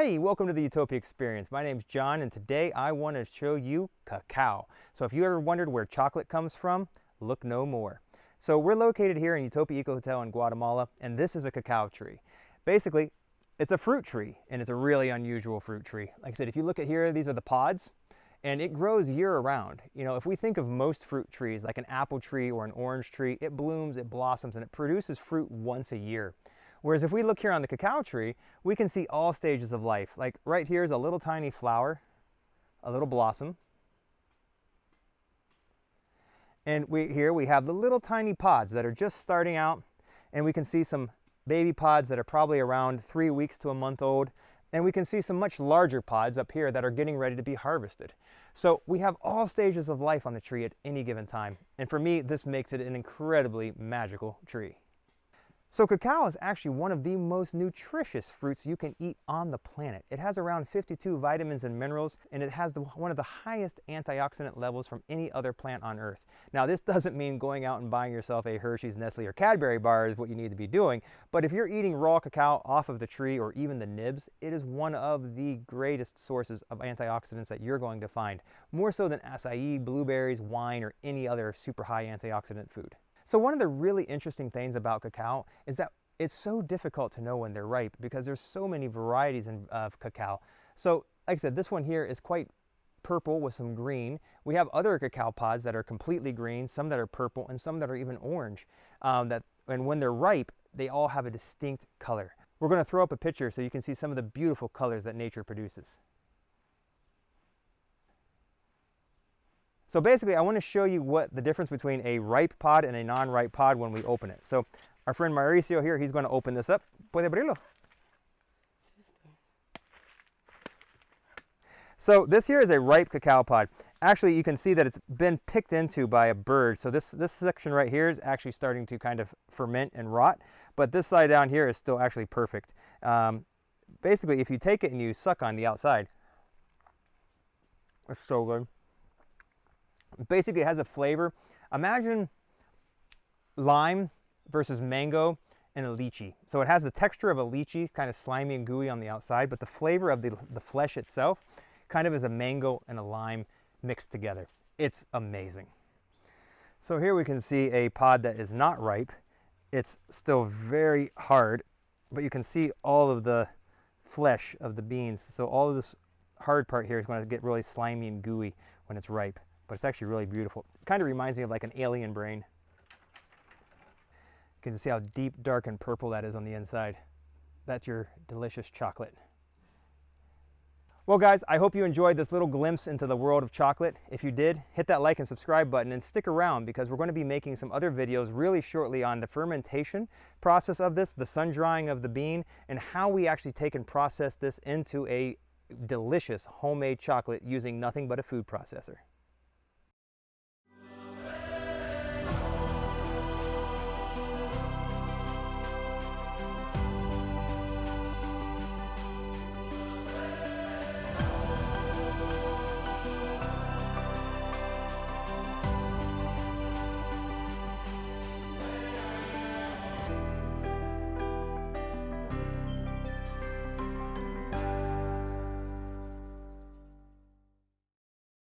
Hey, welcome to the Utopia Experience. My name's John, and today I want to show you cacao. So if you ever wondered where chocolate comes from, look no more. So we're located here in Utopia Eco Hotel in Guatemala, and this is a cacao tree. Basically, it's a fruit tree, and it's a really unusual fruit tree. Like I said, if you look at here, these are the pods, and it grows year round. You know, if we think of most fruit trees, like an apple tree or an orange tree, it blooms, it blossoms, and it produces fruit once a year. Whereas if we look here on the cacao tree, we can see all stages of life. Like right here is a little tiny flower, a little blossom. And here we have the little tiny pods that are just starting out. And we can see some baby pods that are probably around 3 weeks to a month old. And we can see some much larger pods up here that are getting ready to be harvested. So we have all stages of life on the tree at any given time. And for me, this makes it an incredibly magical tree. So cacao is actually one of the most nutritious fruits you can eat on the planet. It has around 52 vitamins and minerals, and it has one of the highest antioxidant levels from any other plant on earth. Now, this doesn't mean going out and buying yourself a Hershey's, Nestle, or Cadbury bar is what you need to be doing, but if you're eating raw cacao off of the tree or even the nibs, it is one of the greatest sources of antioxidants that you're going to find, more so than acai, blueberries, wine, or any other super high antioxidant food. So one of the really interesting things about cacao is that it's so difficult to know when they're ripe because there's so many varieties of cacao. So like I said, this one here is quite purple with some green. We have other cacao pods that are completely green, some that are purple, and some that are even orange. And when they're ripe, they all have a distinct color. We're going to throw up a picture so you can see some of the beautiful colors that nature produces. So basically, I want to show you what the difference between a ripe pod and a non-ripe pod when we open it. So our friend Mauricio here, he's going to open this up. ¿Puede abrirlo? So this here is a ripe cacao pod. Actually, you can see that it's been picked into by a bird. So this section right here is actually starting to kind of ferment and rot. But this side down here is still actually perfect. Basically, if you take it and you suck on the outside, it's so good. Basically, it has a flavor. Imagine lime versus mango and a lychee. So it has the texture of a lychee, kind of slimy and gooey on the outside, but the flavor of the flesh itself kind of is a mango and a lime mixed together. It's amazing. So here we can see a pod that is not ripe. It's still very hard, but you can see all of the flesh of the beans. So all of this hard part here is going to get really slimy and gooey when it's ripe. But it's actually really beautiful. It kind of reminds me of like an alien brain. You can see how deep, dark, and purple that is on the inside. That's your delicious chocolate. Well guys, I hope you enjoyed this little glimpse into the world of chocolate. If you did, hit that like and subscribe button and stick around because we're going to be making some other videos really shortly on the fermentation process of this, the sun drying of the bean, and how we actually take and process this into a delicious homemade chocolate using nothing but a food processor.